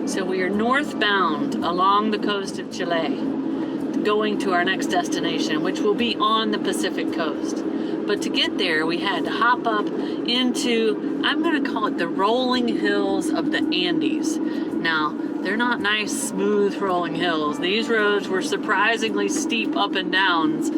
So we are northbound along the coast of Chile, going to our next destination, which will be on the Pacific coast. But to get there, we had to hop up into, I'm gonna call it the rolling hills of the Andes. Now, they're not nice, smooth rolling hills. These roads were surprisingly steep up and downs,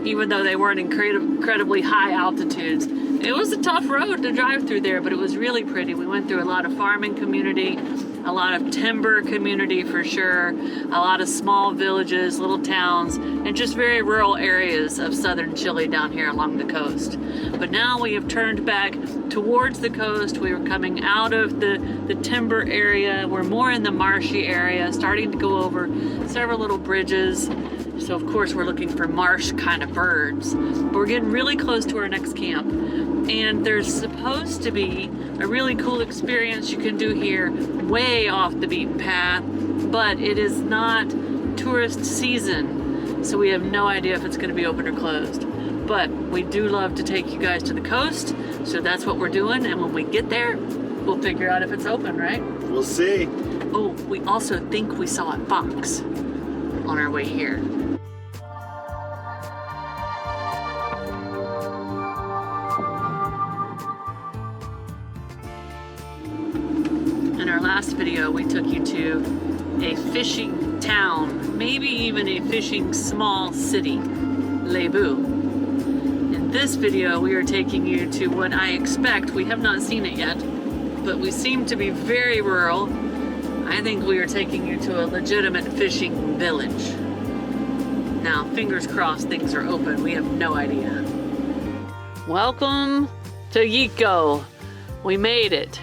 even though they weren't incredibly high altitudes. It was a tough road to drive through there, but it was really pretty. We went through a lot of farming community, a lot of timber community for sure, a lot of small villages, little towns, and just very rural areas of southern Chile down here along the coast. But now we have turned back towards the coast. We were coming out of the timber area. We're more in the marshy area, starting to go over several little bridges. So of course we're looking for marsh kind of birds. But we're getting really close to our next camp. And there's supposed to be a really cool experience you can do here way off the beaten path, but it is not tourist season, so we have no idea if it's going to be open or closed. But we do love to take you guys to the coast, so that's what we're doing, and when we get there, we'll figure out if it's open, right? We'll see. Oh, we also think we saw a fox on our way here. In our last video, we took you to a fishing town, maybe even a fishing small city, Lebu. In this video, we are taking you to what I expect, we have not seen it yet, but we seem to be very rural. I think we are taking you to a legitimate fishing village. Now, fingers crossed things are open, we have no idea. Welcome to Llico. We made it.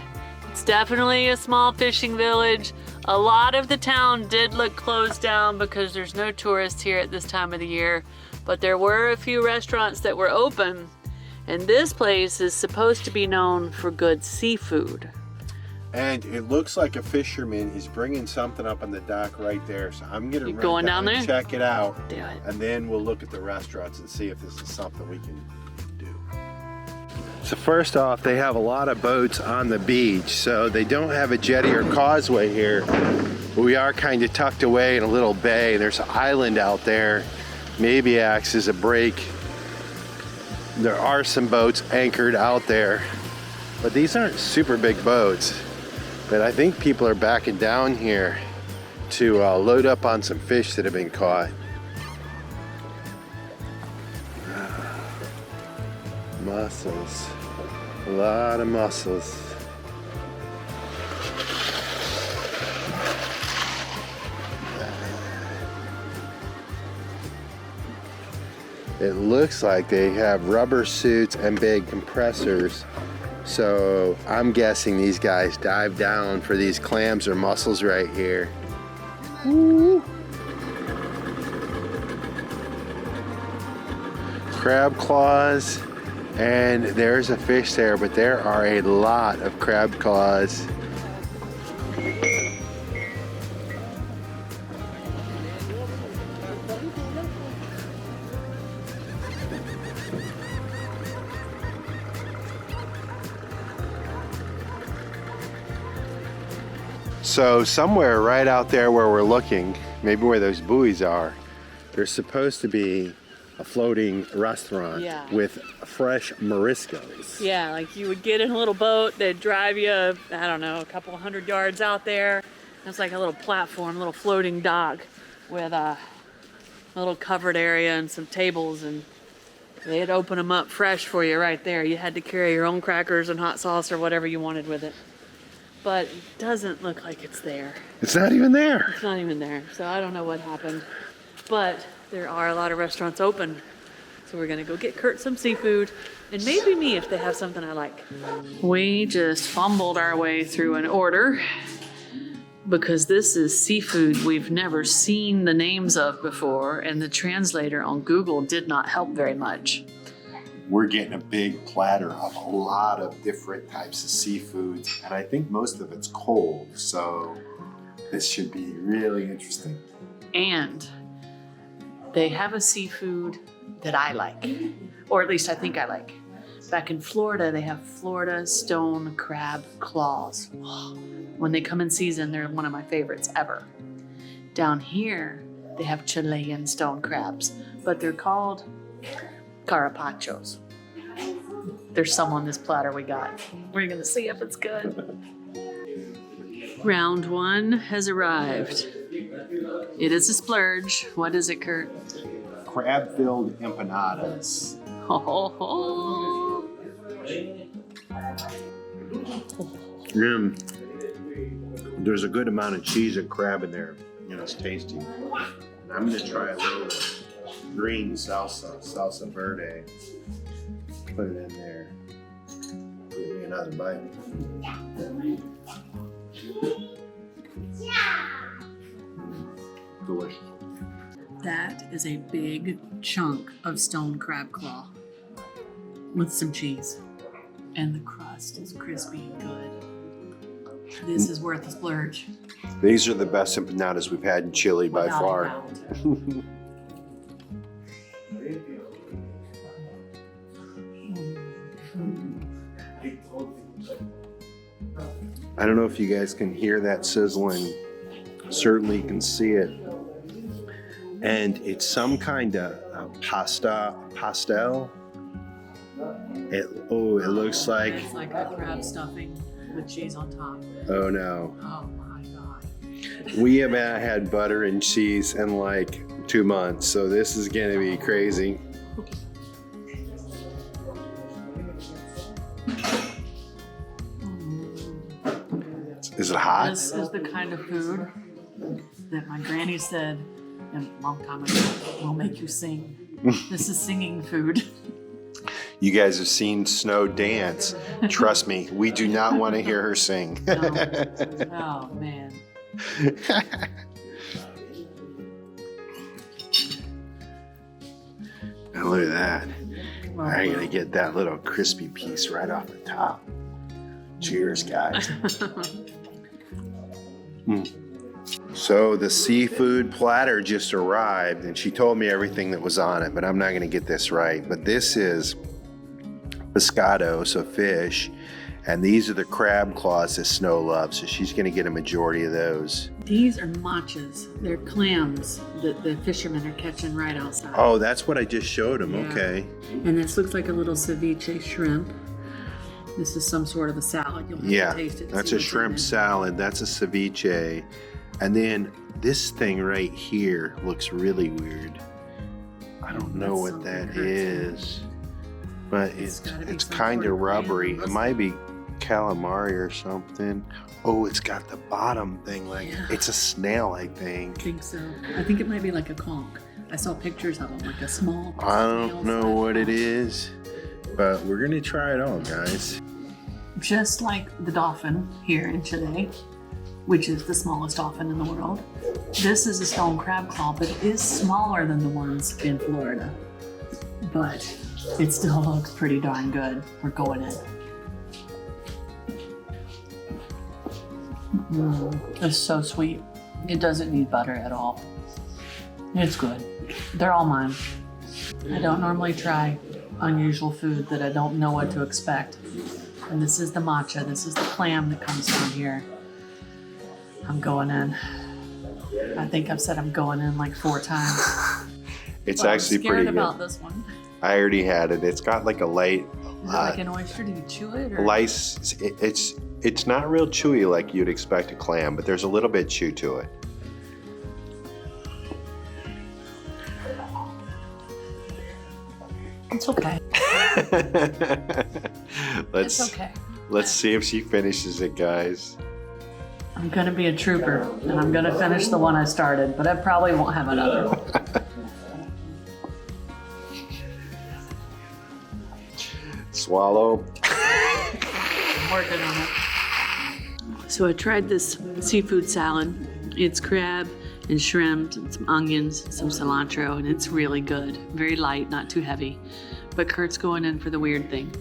It's definitely a small fishing village. A lot of the town did look closed down because there's no tourists here at this time of the year, but there were a few restaurants that were open, and this place is supposed to be known for good seafood. And it looks like a fisherman is bringing something up on the dock right there, so I'm gonna run down there? Check it out. Do it. And then we'll look at the restaurants and see if this is something we can do. So first off, they have a lot of boats on the beach, so they don't have a jetty or causeway here. But we are kind of tucked away in a little bay. There's an island out there, maybe acts as a break. There are some boats anchored out there, but these aren't super big boats. But I think people are backing down here to load up on some fish that have been caught. Mussels, a lot of mussels. It looks like they have rubber suits and big compressors. So I'm guessing these guys dive down for these clams or mussels right here. Woo. Crab claws, and there's a fish there, but there are a lot of crab claws. So somewhere right out there where we're looking, maybe where those buoys are, there's supposed to be a floating restaurant with fresh mariscos. Yeah, like you would get in a little boat, they'd drive you, I don't know, a couple hundred yards out there. It's like a little platform, a little floating dock with a little covered area and some tables, and they'd open them up fresh for you right there. You had to carry your own crackers and hot sauce or whatever you wanted with it. But it doesn't look like it's there. It's not even there. It's not even there, so I don't know what happened. But there are a lot of restaurants open. So we're gonna go get Kurt some seafood, and maybe me if they have something I like. We just fumbled our way through an order because this is seafood we've never seen the names of before, and the translator on Google did not help very much. We're getting a big platter of a lot of different types of seafoods, and I think most of it's cold, so this should be really interesting. And they have a seafood that I like, or at least I think I like. Back in Florida, they have Florida stone crab claws. When they come in season, they're one of my favorites ever. Down here, they have Chilean stone crabs, but they're called carapachos. There's some on this platter we got. We're gonna see if it's good. Round one has arrived. It is a splurge. What is it, Kurt? Crab-filled empanadas. Oh. There's a good amount of cheese and crab in there. You know, it's tasty. I'm gonna try a little green salsa verde. Put it in there. Give me another bite. Delicious. That is a big chunk of stone crab claw with some cheese. And the crust is crispy and good. This is worth a splurge. These are the best empanadas we've had in Chile by Without a far. doubt. I don't know if you guys can hear that sizzling. Certainly you can see it. And it's some kind of pastel. It looks like. It's like a crab stuffing with cheese on top. Oh no. Oh my God. We haven't had butter and cheese in like 2 months, so this is gonna be crazy. Is it hot? This is the kind of food that my granny said a long time ago will make you sing. This is singing food. You guys have seen Snow dance. Trust me, we do not want to hear her sing. No. Oh man. Now look at that. I'm gonna get that little crispy piece right off the top. Cheers, guys. So the seafood platter just arrived, and she told me everything that was on it, but I'm not gonna get this right. But this is pescado, so fish, and these are the crab claws that Snow loves, so she's gonna get a majority of those. These are machas. They're clams that the fishermen are catching right outside. Oh, that's what I just showed them. Yeah. Okay. And this looks like a little ceviche shrimp. This is some sort of a salad. You'll have Yeah, to taste it. and that's see a what's in shrimp it. salad. That's a ceviche. And then this thing right here looks really weird. I don't know That's what that something is, but It's gotta be it's some kind sort of of clam rubbery. or It might be calamari or something. Oh, it's got the bottom thing like Yeah. it's a snail, I think. I think so. I think it might be like a conch. I saw pictures of them, like a small. I don't know snail-sized what it conch. is, but we're gonna try it all, guys. Just like the dolphin here in Chile, which is the smallest dolphin in the world. This is a stone crab claw, but it is smaller than the ones in Florida. But it still looks pretty darn good. We're going in. It's so sweet. It doesn't need butter at all. It's good. They're all mine. I don't normally try unusual food that I don't know what to expect. And this is the matcha. This is the clam that comes down here. I'm going in. I think I've said I'm going in like 4 times. It's Well, actually I'm scared pretty good. about this one. I already had it. It's got like a light, Is it like an oyster? Do you chew it? Or? lice. It's not real chewy like you'd expect a clam, but there's a little bit chew to it. It's okay. Let's It's okay. let's see if she finishes it, guys. I'm gonna be a trooper, and I'm gonna finish the one I started, but I probably won't have another. Swallow. I'm working on it. So I tried this seafood salad. It's crab and shrimp, and some onions, some cilantro, and it's really good. Very light, not too heavy. But Kurt's going in for the weird thing.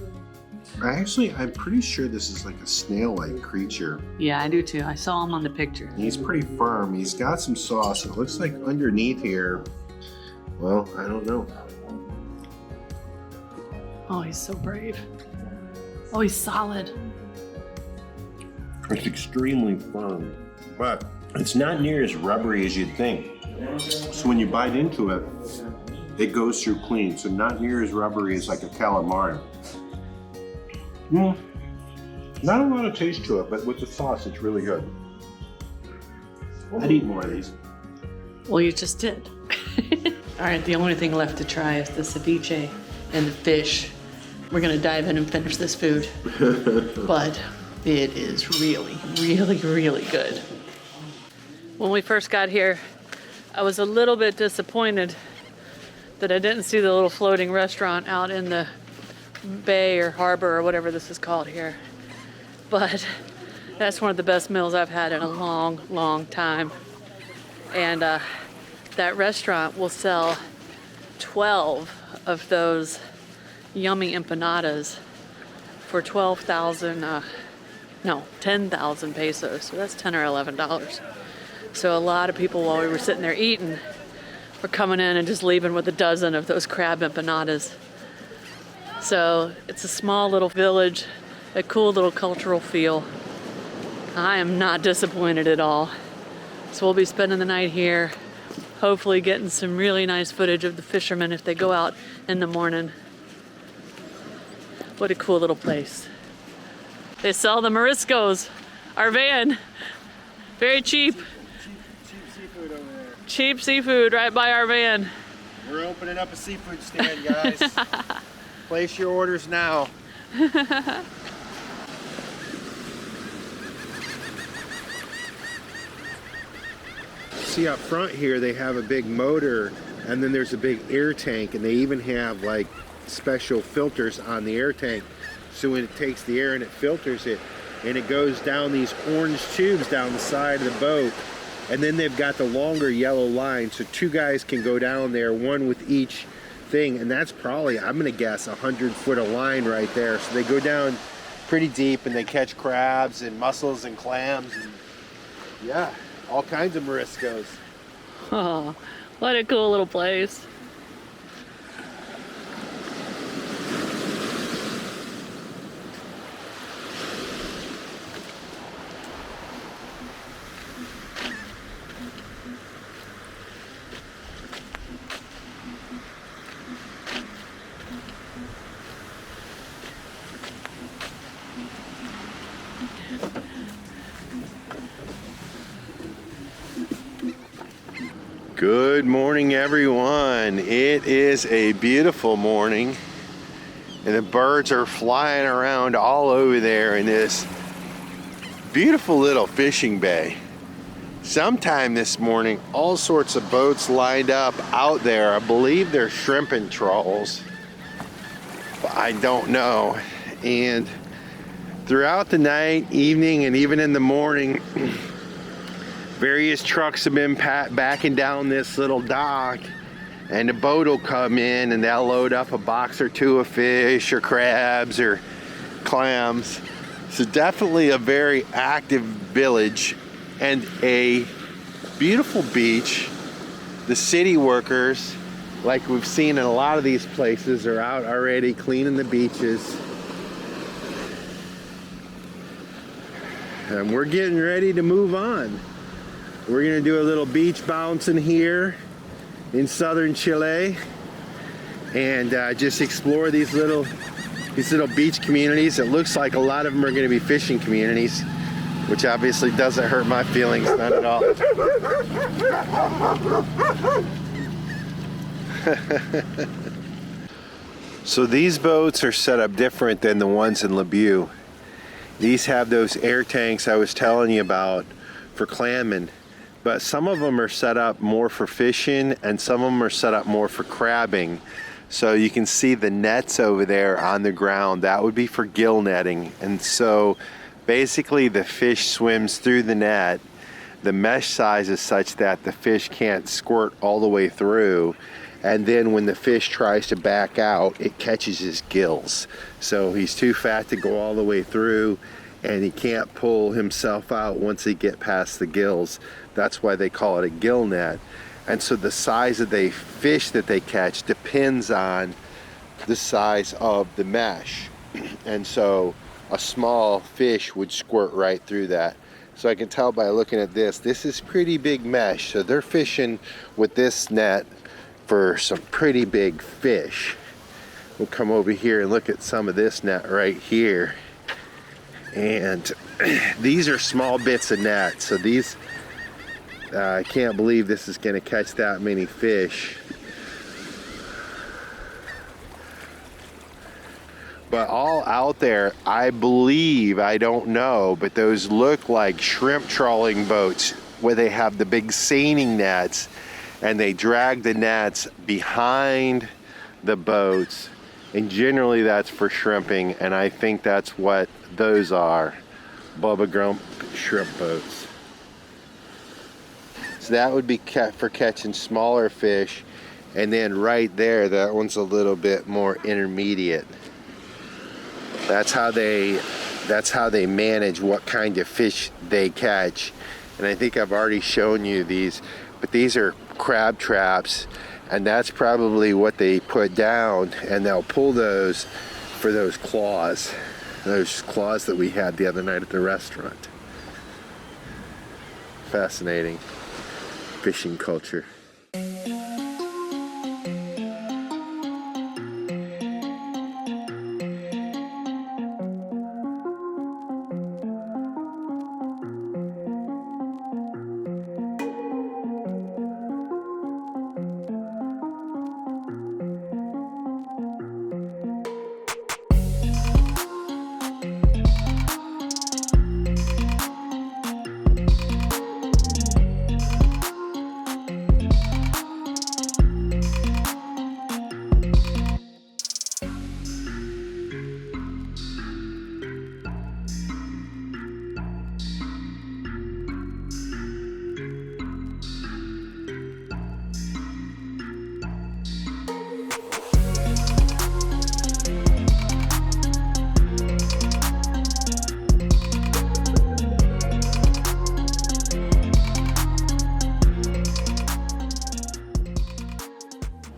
I'm pretty sure this is like a snail-like creature. Yeah, I do too. I saw him on the picture. He's pretty firm. He's got some sauce. It looks like underneath here, well, I don't know. Oh, he's so brave. Oh, he's solid. It's extremely firm, but it's not near as rubbery as you'd think. So when you bite into it, it goes through clean. So not near as rubbery as like a calamari. Not a lot of taste to it, but with the sauce, it's really good. I'd eat more of these. Well, you just did. All right, the only thing left to try is the ceviche and the fish. We're gonna dive in and finish this food. But it is really, really, really good. When we first got here, I was a little bit disappointed that I didn't see the little floating restaurant out in the bay or harbor or whatever this is called here. But that's one of the best meals I've had in a long, long time. And that restaurant will sell 12 of those yummy empanadas for 10,000 pesos. So that's $10 or $11. So a lot of people, while we were sitting there eating, were coming in and just leaving with a dozen of those crab empanadas. So it's a small little village, a cool little cultural feel. I am not disappointed at all. So we'll be spending the night here, hopefully getting some really nice footage of the fishermen if they go out in the morning. What a cool little place. They sell the moriscos, our van, very cheap. Cheap seafood over there. Cheap seafood right by our van. We're opening up a seafood stand, guys. Place your orders now. See up front here, they have a big motor, and then there's a big air tank, and they even have like special filters on the air tank. So when it takes the air and it filters it, and it goes down these orange tubes down the side of the boat, and then they've got the longer yellow line, so two guys can go down there, one with each thing, and that's probably, I'm gonna guess, 100 foot of line right there. So they go down pretty deep and they catch crabs and mussels and clams and yeah, all kinds of moriscos. Oh, what a cool little place. Good morning, everyone. It is a beautiful morning, and the birds are flying around all over there in this beautiful little fishing bay. Sometime this morning, all sorts of boats lined up out there. I believe they're shrimping trawls, but I don't know. And throughout the night, evening, and even in the morning, various trucks have been backing down this little dock, and the boat will come in and they'll load up a box or two of fish or crabs or clams. So definitely a very active village and a beautiful beach. The city workers, like we've seen in a lot of these places, are out already cleaning the beaches. And we're getting ready to move on. We're gonna do a little beach bouncing here in southern Chile and just explore these little beach communities. It looks like a lot of them are gonna be fishing communities, which obviously doesn't hurt my feelings, not at all. So these boats are set up different than the ones in Lebu. These have those air tanks I was telling you about for clamming. But some of them are set up more for fishing and some of them are set up more for crabbing. So you can see the nets over there on the ground. That would be for gill netting. And so basically the fish swims through the net. The mesh size is such that the fish can't squirt all the way through. And then when the fish tries to back out, it catches his gills. So he's too fat to go all the way through, and he can't pull himself out once he get past the gills. That's why they call it a gill net. And so the size of the fish that they catch depends on the size of the mesh. and so a small fish would squirt right through that. So I can tell by looking at this, this is pretty big mesh. So they're fishing with this net for some pretty big fish. We'll come over here and look at some of this net right here. And these are small bits of net. So these, I can't believe this is gonna catch that many fish. But all out there, I believe, I don't know, but those look like shrimp trawling boats where they have the big seining nets and they drag the nets behind the boats. And generally that's for shrimping, and I think that's what those are, Bubba Grump shrimp boats. So that would be for catching smaller fish, and then right there, that one's a little bit more intermediate. That's how they manage what kind of fish they catch. And I think I've already shown you these, but these are crab traps, and that's probably what they put down, and they'll pull those for those claws that we had the other night at the restaurant. Fascinating fishing culture.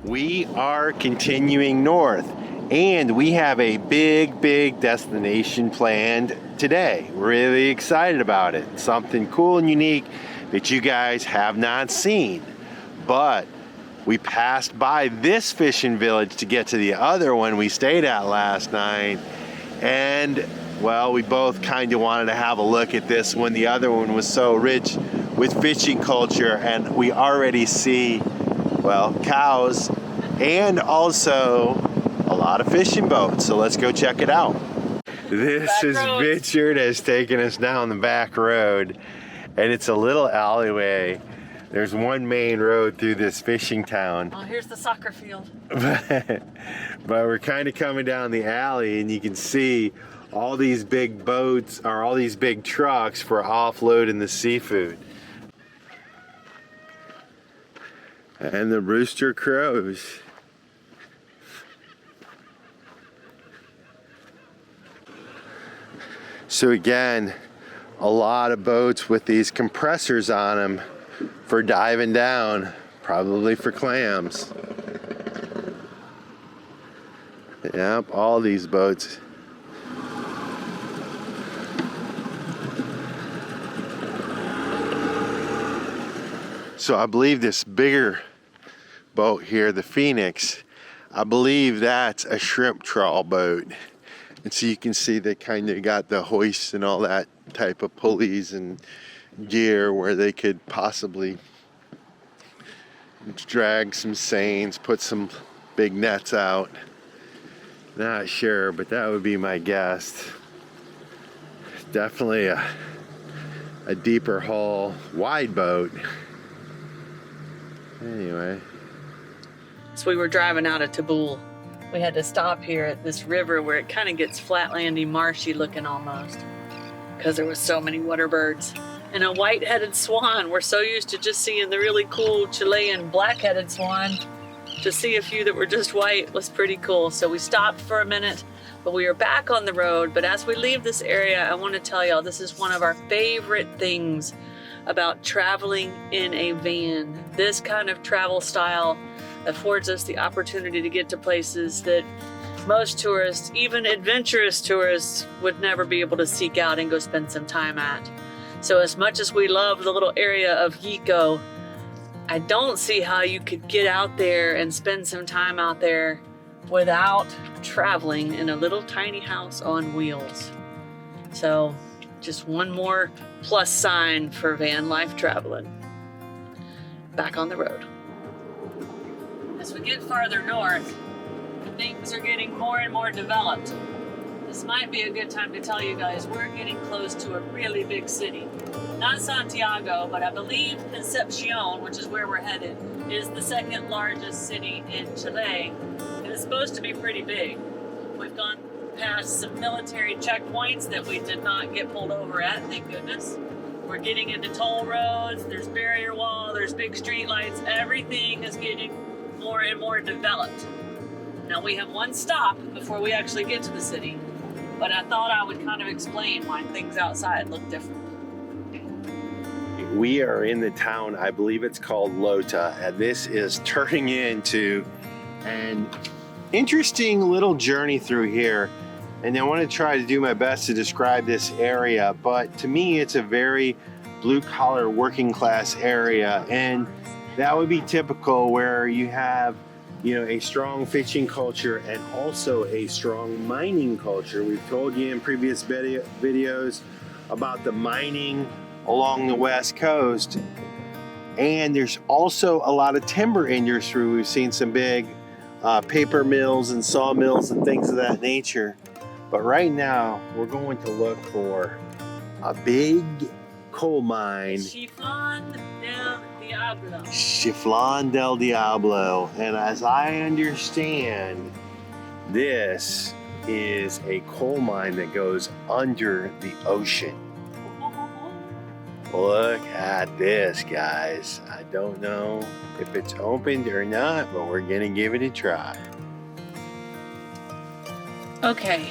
We are continuing north, and we have a big destination planned today. Really excited about it. Something cool and unique that you guys have not seen. But we passed by this fishing village to get to the other one we stayed at last night, and well, we both kind of wanted to have a look at this one. The other one was so rich with fishing culture, and we already see, well, cows and also a lot of fishing boats. So let's go check it out. This is Richard has taken us down the back road, and it's a little alleyway. There's one main road through this fishing town. Oh, here's the soccer field. But we're kind of coming down the alley, and you can see all these big boats, or all these big trucks for offloading the seafood. And the rooster crows. So again, a lot of boats with these compressors on them for diving down, probably for clams. Yep, all these boats. So I believe this bigger boat here, the Phoenix, I believe that's a shrimp trawl boat. And so you can see they kind of got the hoists and all that type of pulleys and gear where they could possibly drag some seines, put some big nets out. Not sure, but that would be my guess. Definitely a deeper hull, wide boat. Anyway. So we were driving out of Tabul. We had to stop here at this river where it kind of gets flatlandy, marshy looking almost, because there was so many water birds. And a white-headed swan. We're so used to just seeing the really cool Chilean black-headed swan. To see a few that were just white was pretty cool. So we stopped for a minute, but we are back on the road. But as we leave this area, I want to tell y'all this is one of our favorite things about traveling in a van. This kind of travel style affords us the opportunity to get to places that most tourists, even adventurous tourists, would never be able to seek out and go spend some time at. So as much as we love the little area of Llico, I don't see how you could get out there and spend some time out there without traveling in a little tiny house on wheels. So just one more plus sign for van life traveling. Back on the road. As we get farther north, things are getting more and more developed. This might be a good time to tell you guys we're getting close to a really big city. Not Santiago, but I believe Concepcion, which is where we're headed, is the second largest city in Chile. And it's supposed to be pretty big. We've gone past some military checkpoints that we did not get pulled over at, thank goodness. We're getting into toll roads, there's barrier wall, there's big street lights, everything is getting more and more developed. Now we have one stop before we actually get to the city, but I thought I would kind of explain why things outside look different. We are in the town, I believe it's called Lota, and this is turning into an interesting little journey through here. And I want to try to do my best to describe this area, but to me it's a very blue-collar working class area, and that would be typical where you have, you know, a strong fishing culture and also a strong mining culture. We've told you in previous videos about the mining along the west coast, and there's also a lot of timber industry. We've seen some big paper mills and sawmills and things of that nature. But right now we're going to look for a big coal mine, Chiflón del Diablo. Chiflón del Diablo. And as I understand, this is a coal mine that goes under the ocean. Look at this, guys. I don't know if it's opened or not, but we're gonna give it a try. Okay.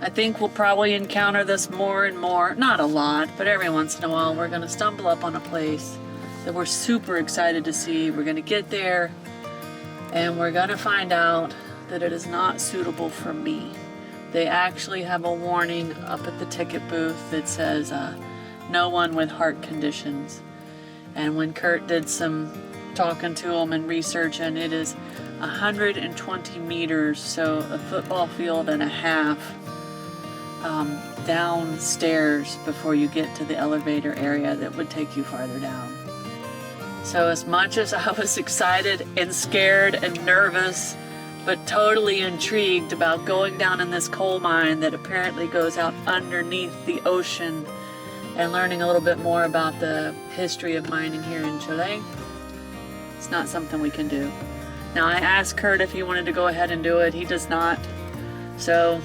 I think we'll probably encounter this more and more. Not a lot, but every once in a while we're gonna stumble up on a place that we're super excited to see. We're gonna get there and we're gonna find out that it is not suitable for me. They actually have a warning up at the ticket booth that says no one with heart conditions. And when Kurt did some talking to him and researching, it is 120 meters, so a football field and a half downstairs before you get to the elevator area that would take you farther down. So as much as I was excited and scared and nervous, but totally intrigued about going down in this coal mine that apparently goes out underneath the ocean and learning a little bit more about the history of mining here in Chile, it's not something we can do. Now I asked Kurt if he wanted to go ahead and do it. He does not. So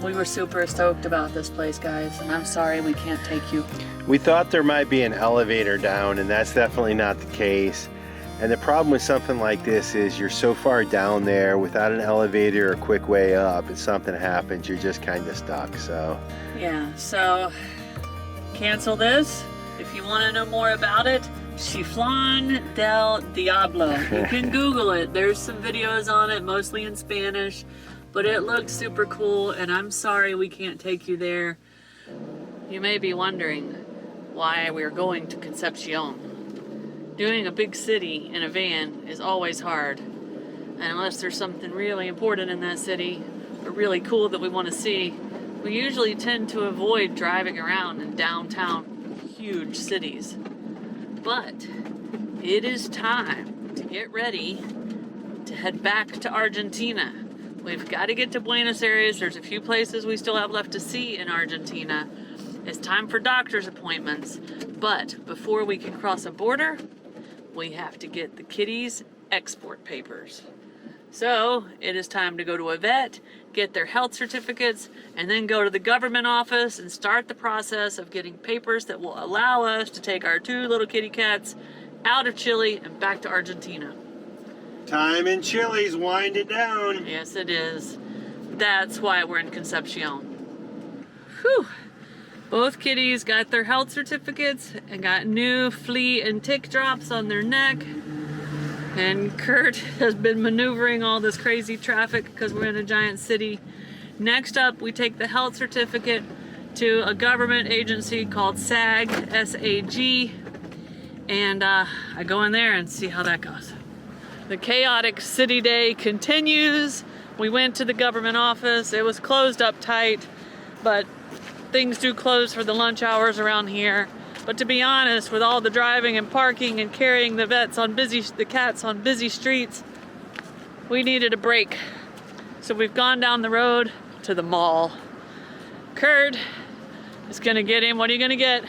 we were super stoked about this place, guys, and I'm sorry we can't take you. We thought there might be an elevator down, and that's definitely not the case. And the problem with something like this is you're so far down there without an elevator or a quick way up, if something happens, you're just kind of stuck. So yeah, so cancel this. If you want to know more about it, Chiflón del Diablo. You can Google it. There's some videos on it, mostly in Spanish, but it looked super cool, and I'm sorry we can't take you there. You may be wondering why we're going to Concepcion. Doing a big city in a van is always hard, and unless there's something really important in that city or really cool that we want to see, we usually tend to avoid driving around in downtown huge cities. But it is time to get ready to head back to Argentina. We've got to get to Buenos Aires. There's a few places we still have left to see in Argentina. It's time for doctor's appointments. But before we can cross a border, we have to get the kitties' export papers. So it is time to go to a vet, get their health certificates, and then go to the government office and start the process of getting papers that will allow us to take our two little kitty cats out of Chile and back to Argentina. time in Chile's winding down. Yes, it is. That's why we're in Concepcion. Whew. Both kitties got their health certificates and got new flea and tick drops on their neck. And Kurt has been maneuvering all this crazy traffic because we're in a giant city. Next up, we take the health certificate to a government agency called SAG, S-A-G, and I go in there and see how that goes. The chaotic city day continues. We went to the government office. It was closed up tight, but things do close for the lunch hours around here. But to be honest, with all the driving and parking and carrying the cats on busy streets, we needed a break. So we've gone down the road to the mall. Kurt is gonna get him. What are you gonna get?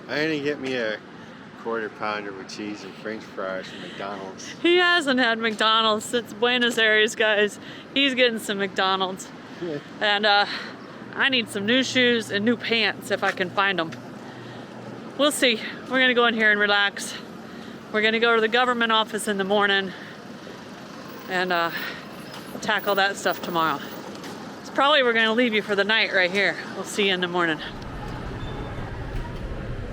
I'm gonna get me a quarter pounder with cheese and french fries from McDonald's. He hasn't had McDonald's since Buenos Aires, guys. He's getting some McDonald's. Yeah. And I need some new shoes and new pants if I can find them. We'll see. We're gonna go in here and relax. We're gonna go to the government office in the morning and tackle that stuff tomorrow. It's probably we're gonna leave you for the night right here. We'll see you in the morning.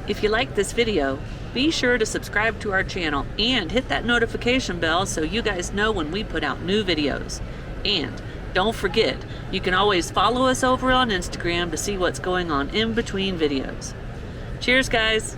If you like this video, be sure to subscribe to our channel and hit that notification bell so you guys know when we put out new videos. And don't forget, you can always follow us over on Instagram to see what's going on in between videos. Cheers, guys.